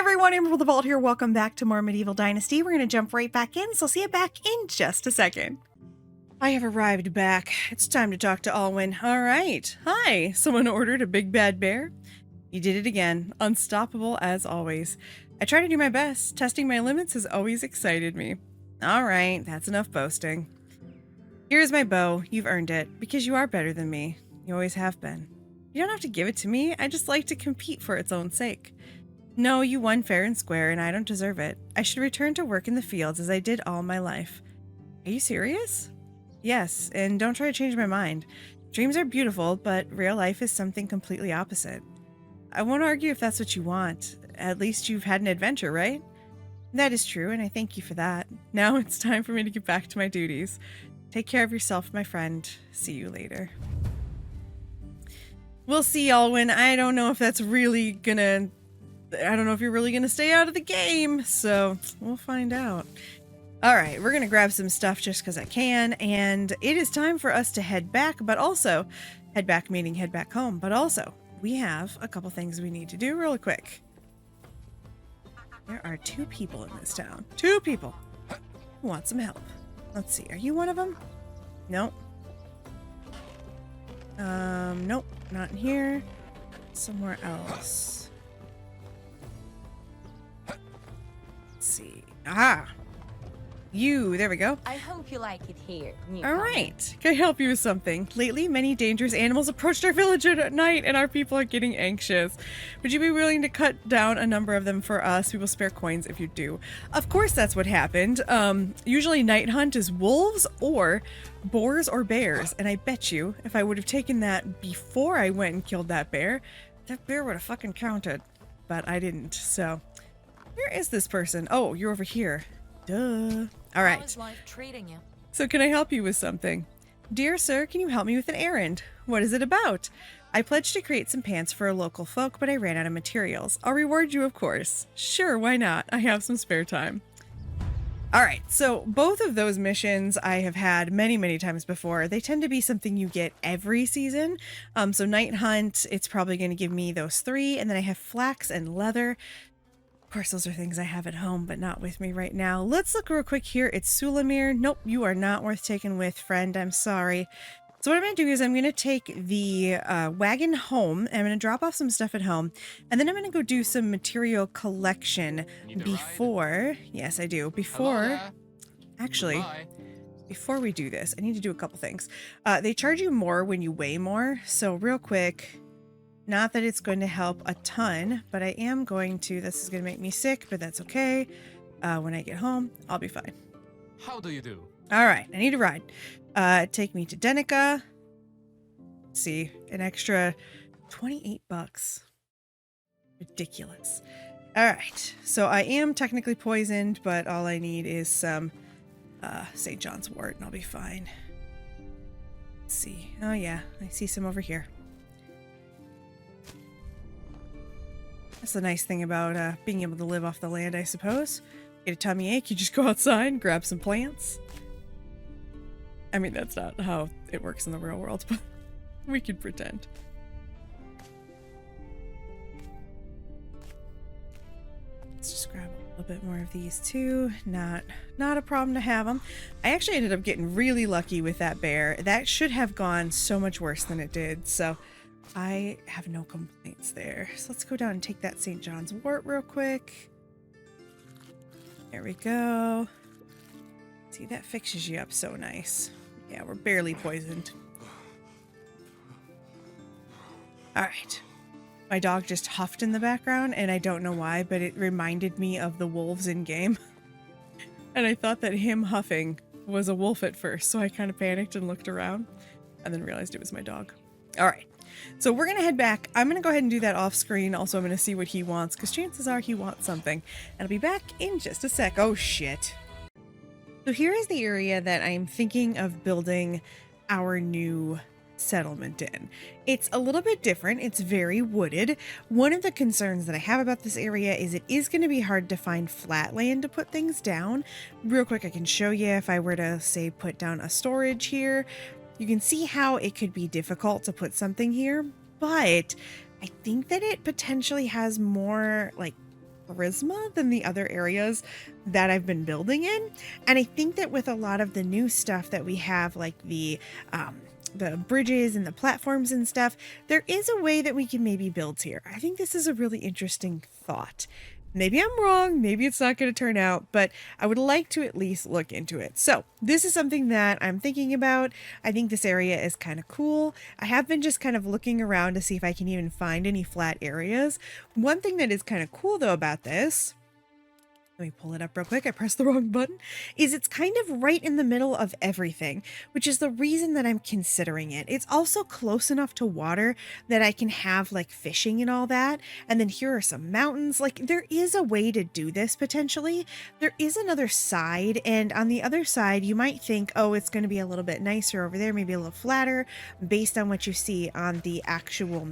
everyone, AmberFrmThVault here. Welcome back to more Medieval Dynasty. We're going to jump right back in, so see you back in just a second. I have arrived back. It's time to talk to Alwyn. All right. Hi. Someone ordered a big bad bear? You did it again. Unstoppable as always. I try to do my best. Testing my limits has always excited me. All right. That's enough boasting. Here's my bow. You've earned it, because you are better than me. You always have been. You don't have to give it to me. I just like to compete for its own sake. No, you won fair and square, and I don't deserve it. I should return to work in the fields as I did all my life. Are you serious? Yes, and don't try to change my mind. Dreams are beautiful, but real life is something completely opposite. I won't argue if that's what you want. At least you've had an adventure, right? That is true, and I thank you for that. Now it's time for me to get back to my duties. Take care of yourself, my friend. See you later. We'll see, Alwyn. I don't know if that's really gonna... I don't know if you're really gonna stay out of the game, so we'll find out. All right, we're gonna grab some stuff just because I can, and it is time for us to head back, but also head back meaning head back home, but also we have a couple things we need to do really quick. There are 2 people in this town. 2 people who want some help. Let's see, are you one of them? Nope. Nope, not in here. Somewhere else. Let's see. Ah! You, there we go. I hope you like it here. All right. Can I help you with something? Lately, many dangerous animals approached our village at night, and our people are getting anxious. Would you be willing to cut down a number of them for us? We will spare coins if you do. Of course, that's what happened. Usually night hunt is wolves or boars or bears, and I bet you if I would have taken that before I went and killed that bear would have fucking counted. But I didn't, so... Where is this person? Oh, you're over here. Duh. All right. How is life treating you? So can I help you with something? Dear sir, can you help me with an errand? What is it about? I pledged to create some pants for a local folk, but I ran out of materials. I'll reward you, of course. Sure, why not? I have some spare time. All right, so both of those missions I have had many, many times before. They tend to be something you get every season. So Night Hunt, it's probably going to give me those 3, and then I have flax and leather. Of course, those are things I have at home, but not with me right now. Let's look real quick here. It's Sulamir. Nope, you are not worth taking with, friend. I'm sorry. So what I'm going to do is I'm going to take the wagon home. I'm going to drop off some stuff at home. And then I'm going to go do some material collection before... Yes, I do. Before... Actually, before we do this, I need to do a couple things. They charge you more when you weigh more. So real quick... Not that it's going to help a ton, but I am going to. This is going to make me sick, but that's okay. When I get home, I'll be fine. How do you do? All right, I need a ride. Take me to Denica. Let's see, an extra 28 bucks. Ridiculous. All right, so I am technically poisoned, but all I need is some St. John's wort, and I'll be fine. Let's see. Oh yeah, I see some over here. That's the nice thing about being able to live off the land, I suppose. Get a tummy ache, you just go outside, grab some plants. I mean, that's not how it works in the real world, but we can pretend. Let's just grab a little bit more of these too. Not a problem to have them. I actually ended up getting really lucky with that bear. That should have gone so much worse than it did, so... I have no complaints there. So let's go down and take that St. John's wort real quick. There we go. See, that fixes you up so nice. Yeah, we're barely poisoned. All right. My dog just huffed in the background, and I don't know why, but it reminded me of the wolves in game. And I thought that him huffing was a wolf at first, so I kind of panicked and looked around, and then realized it was my dog. All right. So we're going to head back. I'm going to go ahead and do that off screen. Also, I'm going to see what he wants because chances are he wants something. And I'll be back in just a sec. Oh, shit. So here is the area that I'm thinking of building our new settlement in. It's a little bit different. It's very wooded. One of the concerns that I have about this area is it is going to be hard to find flat land to put things down. Real quick, I can show you if I were to, say, put down a storage here. You can see how it could be difficult to put something here, but I think that it potentially has more like charisma than the other areas that I've been building in. And I think that with a lot of the new stuff that we have, like the bridges and the platforms and stuff, there is a way that we can maybe build here. I think this is a really interesting thought. Maybe I'm wrong, maybe it's not going to turn out, but I would like to at least look into it. So this is something that I'm thinking about. I think this area is kind of cool. I have been just kind of looking around to see if I can even find any flat areas. One thing that is kind of cool though about this, let me pull it up real quick. I pressed the wrong button. Is it's kind of right in the middle of everything, which is the reason that I'm considering it. It's also close enough to water that I can have like fishing and all that. And then here are some mountains. Like there is a way to do this potentially. There is another side, and on the other side, you might think, oh, it's going to be a little bit nicer over there, maybe a little flatter based on what you see on the actual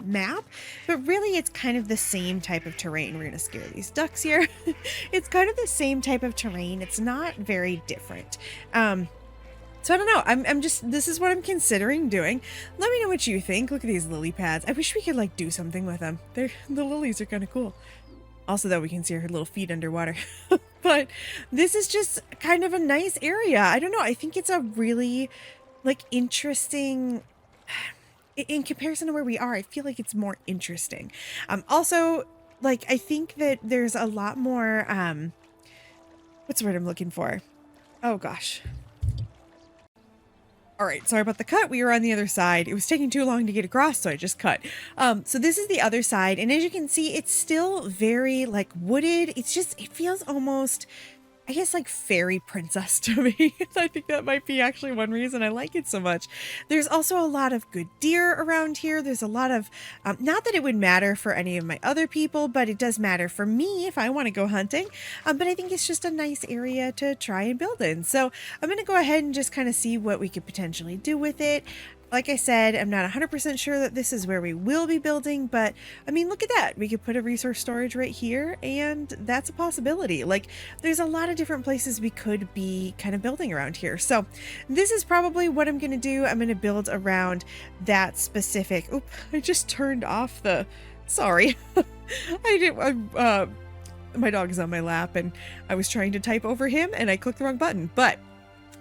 map. But really, it's kind of the same type of terrain. We're going to scare these ducks here. It's kind of the same type of terrain. It's not very different. So I don't know. I'm just, this is what I'm considering doing. Let me know what you think. Look at these lily pads. I wish we could like do something with them. The lilies are kind of cool. Also, though, we can see her little feet underwater. But this is just kind of a nice area. I don't know. I think it's a really like interesting, in comparison to where we are, I feel like it's more interesting. Also, like, I think that there's a lot more, what's the word I'm looking for? Oh, gosh. All right, sorry about the cut. We were on the other side. It was taking too long to get across, so I just cut. So this is the other side, and as you can see, it's still very, like, wooded. It's just, it feels almost, I guess, like fairy princess to me. I think that might be actually one reason I like it so much. There's also a lot of good deer around here. There's a lot of, not that it would matter for any of my other people, but it does matter for me if I want to go hunting. But I think it's just a nice area to try and build in. So I'm going to go ahead and just kind of see what we could potentially do with it. Like I said, I'm not 100% sure that this is where we will be building, but I mean, look at that. We could put a resource storage right here, and that's a possibility. Like, there's a lot of different places we could be kind of building around here. So this is probably what I'm going to do. I'm going to build around that specific, oop, I just turned off the, sorry. My dog is on my lap, and I was trying to type over him, and I clicked the wrong button, but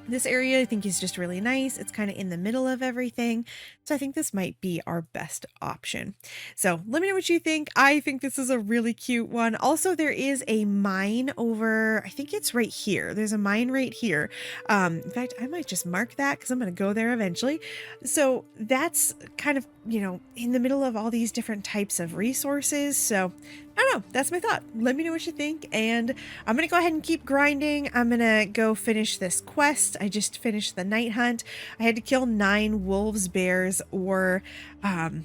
this area I think is just really nice. It's kind of in the middle of everything. So I think this might be our best option. So let me know what you think. I think this is a really cute one. Also, there is a mine over, I think it's right here. There's a mine right here. In fact, I might just mark that because I'm going to go there eventually. So that's kind of, you know, in the middle of all these different types of resources. So I don't know. That's my thought. Let me know what you think. And I'm going to go ahead and keep grinding. I'm going to go finish this quest. I just finished the night hunt. I had to kill 9 wolves, bears, or, oh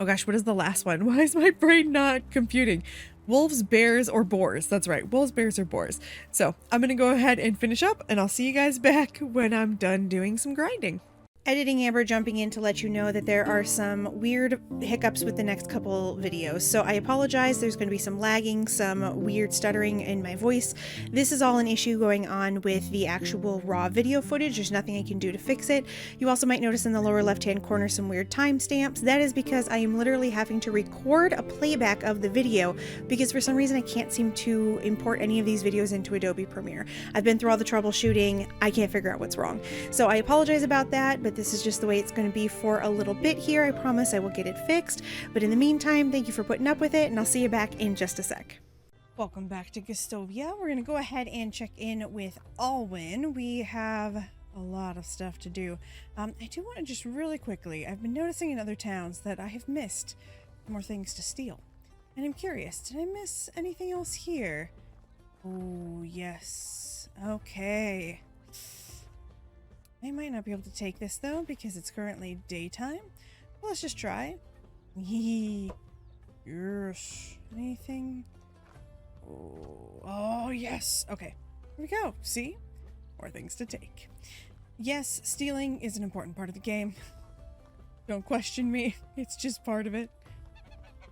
gosh, what is the last one? Why is my brain not computing? Wolves, bears, or boars. That's right. Wolves, bears, or boars. So I'm going to go ahead and finish up, and I'll see you guys back when I'm done doing some grinding. Editing Amber jumping in to let you know that there are some weird hiccups with the next couple videos. So I apologize. There's going to be some lagging, some weird stuttering in my voice. This is all an issue going on with the actual raw video footage. There's nothing I can do to fix it. You also might notice in the lower left-hand corner some weird timestamps. That is because I am literally having to record a playback of the video because for some reason I can't seem to import any of these videos into Adobe Premiere. I've been through all the troubleshooting. I can't figure out what's wrong. So I apologize about that, but this is just the way it's going to be for a little bit here. I promise I will get it fixed. But in the meantime, thank you for putting up with it, and I'll see you back in just a sec. Welcome back to Gustovia. We're going to go ahead and check in with Alwyn. We have a lot of stuff to do. I do want to just really quickly, I've been noticing in other towns that I have missed more things to steal. And I'm curious, did I miss anything else here? Oh, yes. Okay. I might not be able to take this though because it's currently daytime. Well, let's just try. Yes. Anything? Oh, yes. Okay. Here we go. See? More things to take. Yes, stealing is an important part of the game. Don't question me. It's just part of it.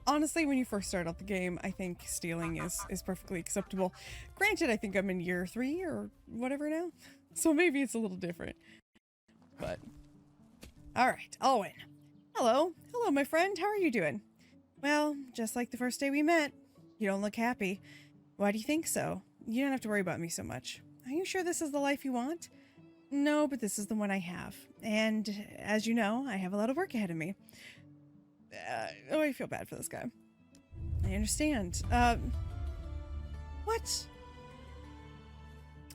Honestly, when you first start out the game, I think stealing is perfectly acceptable. Granted, I think I'm in year 3 or whatever now, so maybe it's a little different. But, alright, Alwyn. Hello, my friend, how are you doing? Well, just like the first day we met, You don't look happy. Why do you think so? You don't have to worry about me so much. Are you sure this is the life you want? No, but this is the one I have. And as you know, I have a lot of work ahead of me. Oh, I feel bad for this guy. I understand. What?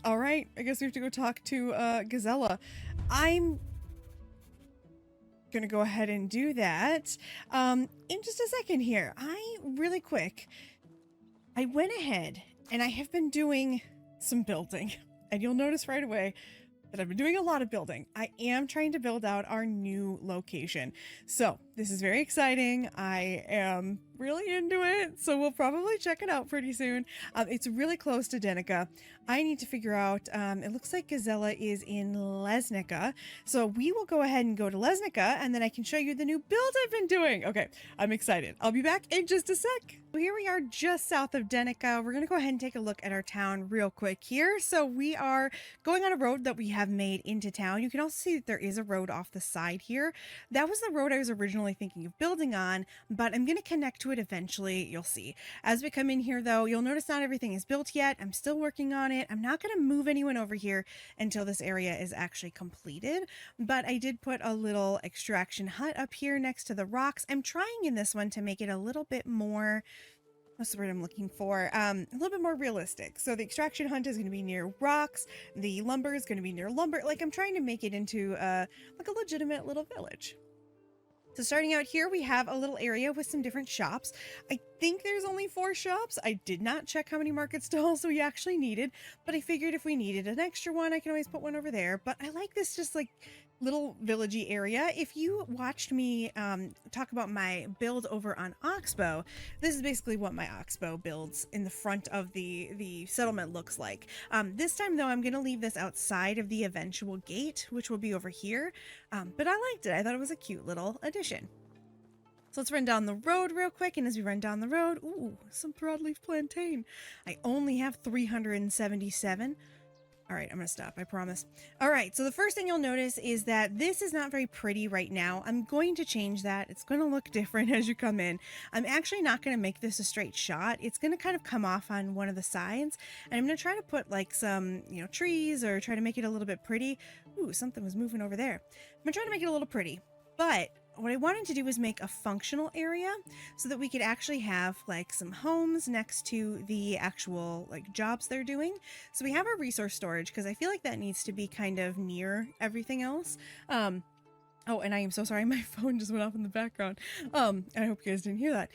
All right, I guess we have to go talk to Gazella. I'm gonna go ahead and do that in just a second here. Really quick, I went ahead and I have been doing some building, and you'll notice right away that I've been doing a lot of building. I am trying to build out our new location. So this is very exciting. I am really into it. So we'll probably check it out pretty soon. It's really close to Denica. I need to figure out, it looks like Gazella is in Lesnica. So we will go ahead and go to Lesnica, and then I can show you the new build I've been doing. Okay, I'm excited. I'll be back in just a sec. Here we are just south of Denica. We're gonna go ahead and take a look at our town real quick here. So we are going on a road that we have made into town. You can also see that there is a road off the side here. That was the road I was originally thinking of building on, but I'm gonna connect to it eventually. You'll see. As we come in here though, you'll notice not everything is built yet. I'm still working on it. I'm not gonna move anyone over here until this area is actually completed, but I did put a little extraction hut up here next to the rocks. I'm trying in this one to make it a little bit more, what's the word I'm looking for? A little bit more realistic. So the extraction hunt is going to be near rocks. The lumber is going to be near lumber. Like, I'm trying to make it into like a legitimate little village. So starting out here, we have a little area with some different shops. I think there's only 4 shops. I did not check how many market stalls we actually needed, but I figured if we needed an extra one, I can always put one over there. But I like this just like little villagey area. If you watched me talk about my build over on Oxbow, this is basically what my Oxbow builds in the front of the settlement looks like. This time though, I'm gonna leave this outside of the eventual gate, which will be over here. But I liked it. I thought it was a cute little addition. So let's run down the road real quick, and as we run down the road, ooh, some broadleaf plantain. I only have 377. All right, I'm gonna stop, I promise. All right, so the first thing you'll notice is that this is not very pretty right now. I'm going to change that. It's gonna look different as you come in. I'm actually not gonna make this a straight shot. It's gonna kind of come off on one of the sides, and I'm gonna try to put like some, trees, or try to make it a little bit pretty. Ooh, something was moving over there. I'm gonna try to make it a little pretty, but what I wanted to do was make a functional area so that we could actually have like some homes next to the actual like jobs they're doing. So we have our resource storage because I feel like that needs to be kind of near everything else. Oh, and I am so sorry, my phone just went off in the background. I hope you guys didn't hear that.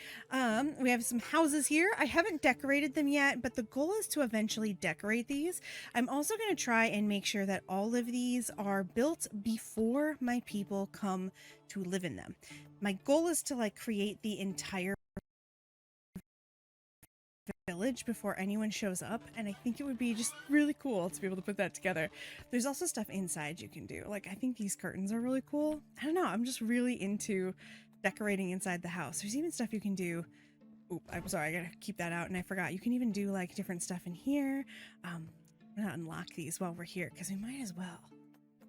We have some houses here. I haven't decorated them yet, but the goal is to eventually decorate these. I'm also going to try and make sure that all of these are built before my people come to live in them. My goal is to like create the entire village before anyone shows up, and I think it would be just really cool to be able to put that together. There's also stuff inside you can do. Like, I think these curtains are really cool. I don't know, I'm just really into decorating inside the house. There's even stuff you can do. Oop, I'm sorry, I gotta keep that out, and I forgot. You can even do like different stuff in here. I'm gonna unlock these while we're here because we might as well.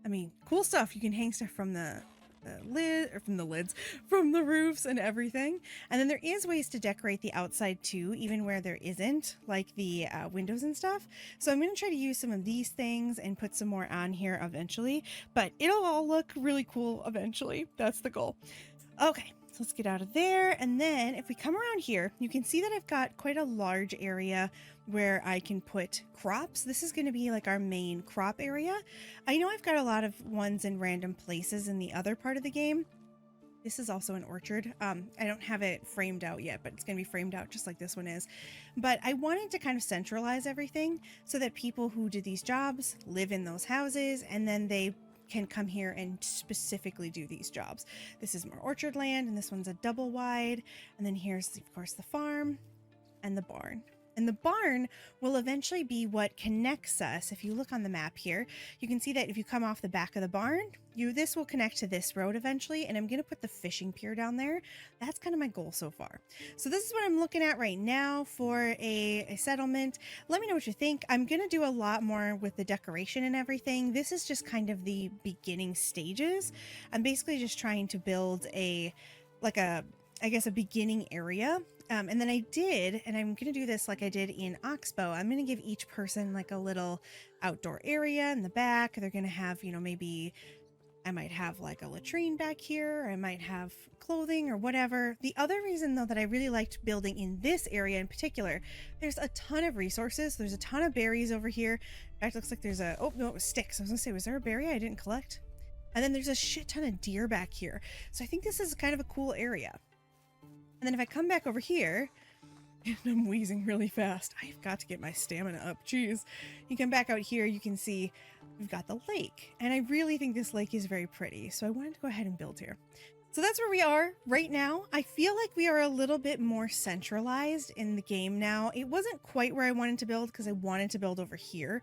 I mean, cool stuff. You can hang stuff from the from the roofs and everything. And then there is ways to decorate the outside too, even where there isn't, like the windows and stuff. So I'm going to try to use some of these things and put some more on here eventually, but it'll all look really cool eventually. That's the goal. Okay, so let's get out of there. And then if we come around here, you can see that I've got quite a large area where I can put crops. This is going to be like our main crop area. I know I've got a lot of ones in random places in the other part of the game. This is also an orchard. I don't have it framed out yet, but it's going to be framed out just like this one is. But I wanted to kind of centralize everything so that people who do these jobs live in those houses, and then they can come here and specifically do these jobs. This is more orchard land, and this one's a double wide. And then here's, of course, the farm and the barn. And the barn will eventually be what connects us. If you look on the map here, you can see that if you come off the back of the barn, this will connect to this road eventually, and I'm going to put the fishing pier down there. That's kind of my goal so far. So this is what I'm looking at right now for a settlement. Let me know what you think. I'm going to do a lot more with the decoration and everything. This is just kind of the beginning stages. I'm basically just trying to build a I guess, a beginning area. And then I did, and I'm going to do this like I did in Oxbow. I'm going to give each person like a little outdoor area in the back. They're going to have, maybe I might have like a latrine back here. I might have clothing or whatever. The other reason, though, that I really liked building in this area in particular, there's a ton of resources. There's a ton of berries over here. In fact, it looks like there's oh, no, it was sticks. I was going to say, was there a berry I didn't collect? And then there's a shit ton of deer back here. So I think this is kind of a cool area. And then if I come back over here, and I'm wheezing really fast. I've got to get my stamina up. Jeez. You come back out here, you can see we've got the lake. And I really think this lake is very pretty. So I wanted to go ahead and build here. So that's where we are right now. I feel like we are a little bit more centralized in the game now. It wasn't quite where I wanted to build because I wanted to build over here,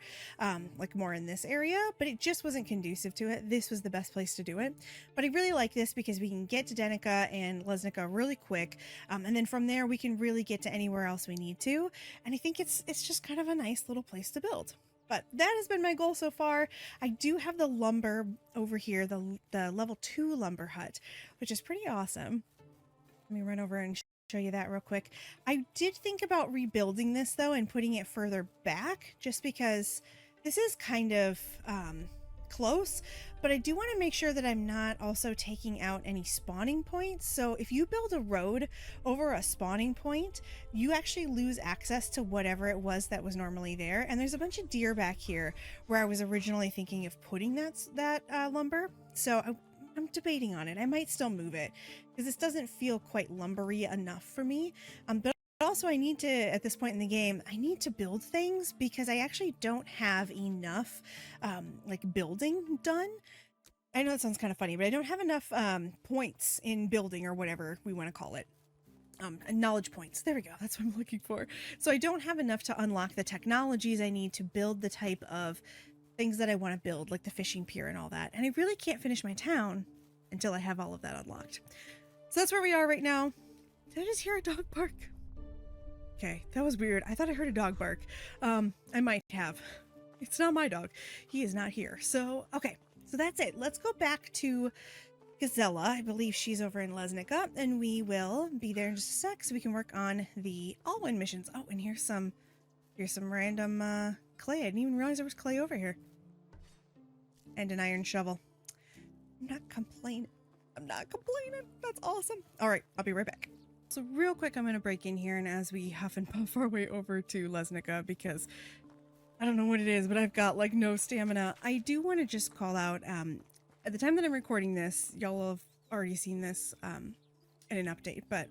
like more in this area, but it just wasn't conducive to it. This was the best place to do it. But I really like this because we can get to Denica and Lesnica really quick. And then from there, we can really get to anywhere else we need to. And I think it's just kind of a nice little place to build. But that has been my goal so far. I do have the lumber over here, the level 2 lumber hut, which is pretty awesome. Let me run over and show you that real quick. I did think about rebuilding this though and putting it further back just because this is kind of close, but I do want to make sure that I'm not also taking out any spawning points. So if you build a road over a spawning point, you actually lose access to whatever it was that was normally there. And there's a bunch of deer back here where I was originally thinking of putting that lumber. So I'm debating on it. I might still move it because this doesn't feel quite lumbery enough for me. But also I need to, at this point in the game, I need to build things because I actually don't have enough like building done. I know that sounds kind of funny, but I don't have enough points in building or whatever we want to call it. Knowledge points. There we go. That's what I'm looking for. So I don't have enough to unlock the technologies I need to build the type of things that I want to build, like the fishing pier and all that. And I really can't finish my town until I have all of that unlocked. So that's where we are right now. Did I just hear a dog bark? Okay, that was weird. I thought I heard a dog bark. I might have. It's not my dog. He is not here. So, okay. So that's it. Let's go back to Gazella. I believe she's over in Lesnica, and we will be there in just a sec so we can work on the Alwyn missions. Oh, and here's some random clay. I didn't even realize there was clay over here. And an iron shovel. I'm not complaining. That's awesome. All right, I'll be right back. So real quick, I'm going to break in here, and as we huff and puff our way over to Lesnica, because I don't know what it is, but I've got like no stamina. I do want to just call out, at the time that I'm recording this, y'all have already seen this in an update, but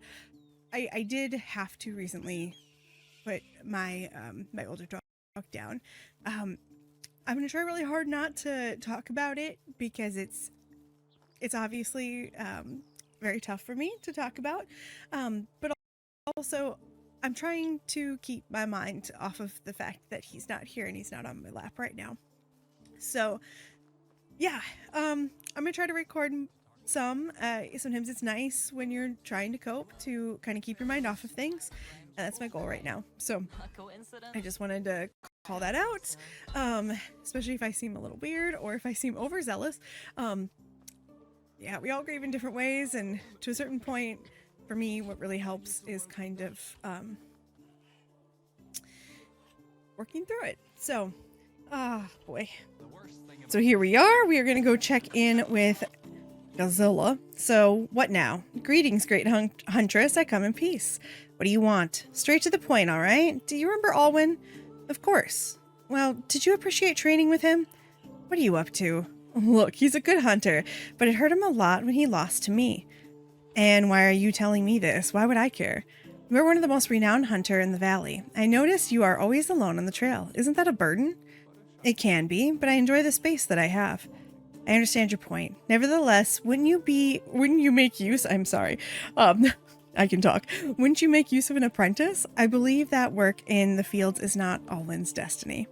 I did have to recently put my my older dog down. I'm going to try really hard not to talk about it because it's obviously very tough for me to talk about, but also I'm trying to keep my mind off of the fact that he's not here and he's not on my lap right now. So yeah, I'm gonna try to record some. Sometimes it's nice when you're trying to cope to kind of keep your mind off of things, and that's my goal right now. So I just wanted to call that out, especially if I seem a little weird or if I seem overzealous. Yeah, we all grieve in different ways, and to a certain point, for me, what really helps is kind of working through it. So, boy. So here we are. We are going to go check in with Gazella. So, what now? Greetings, great huntress. I come in peace. What do you want? Straight to the point, all right? Do you remember Alwyn? Of course. Well, did you appreciate training with him? What are you up to? Look, he's a good hunter, but it hurt him a lot when he lost to me. And why are you telling me this? Why would I care? You're one of the most renowned hunter in the valley. I notice you are always alone on the trail. Isn't that a burden? It can be, but I enjoy the space that I have. I understand your point. Nevertheless, wouldn't you make use? I'm sorry. I can talk. Wouldn't you make use of an apprentice? I believe that work in the fields is not Alwyn's destiny.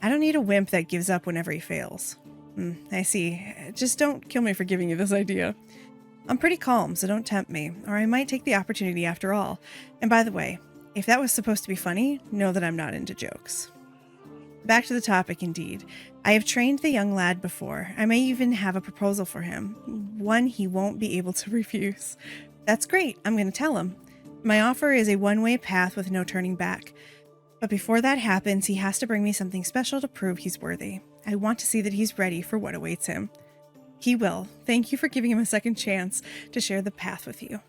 I don't need a wimp that gives up whenever he fails. I see. Just don't kill me for giving you this idea. I'm pretty calm, so don't tempt me, or I might take the opportunity after all. And by the way, if that was supposed to be funny, know that I'm not into jokes. Back to the topic, indeed. I have trained the young lad before. I may even have a proposal for him, one he won't be able to refuse. That's great. I'm going to tell him. My offer is a one-way path with no turning back. But before that happens, he has to bring me something special to prove he's worthy. I want to see that he's ready for what awaits him. He will. Thank you for giving him a second chance to share the path with you.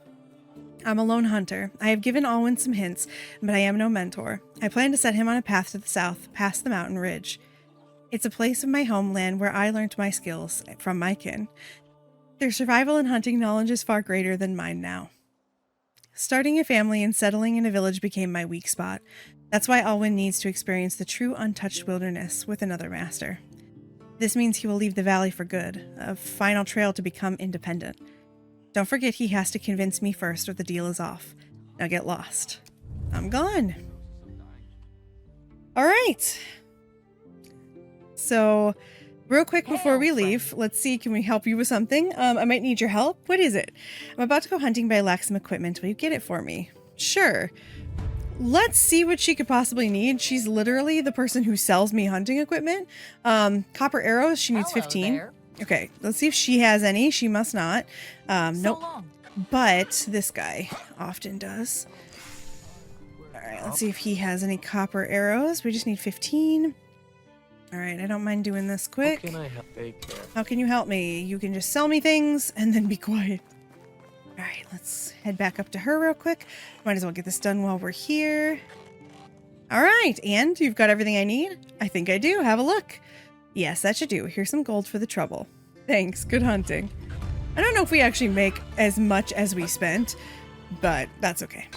I'm a lone hunter. I have given Alwyn some hints, but I am no mentor. I plan to set him on a path to the south, past the mountain ridge. It's a place of my homeland where I learned my skills from my kin. Their survival and hunting knowledge is far greater than mine now. Starting a family and settling in a village became my weak spot. That's why Alwyn needs to experience the true untouched wilderness with another master. This means he will leave the valley for good, a final trail to become independent. Don't forget he has to convince me first or the deal is off. Now get lost. I'm gone. All right. So, real quick before we leave, let's see, can we help you with something? I might need your help. What is it? I'm about to go hunting, but I lack some equipment. Will you get it for me? Sure. Let's see what she could possibly need. She's literally the person who sells me hunting equipment. Copper arrows, she needs 15. There. Okay, let's see if she has any. She must not. So Nope. long. But this guy often does. All right, let's see if he has any copper arrows. We just need 15. All right, I don't mind doing this quick. How can I help? Take care. How can you help me? You can just sell me things and then be quiet. All right, let's head back up to her real quick. Might as well get this done while we're here. All right, and you've got everything I need? I think I do. Have a look. Yes, that should do. Here's some gold for the trouble. Thanks. Good hunting. I don't know if we actually make as much as we spent, but that's okay.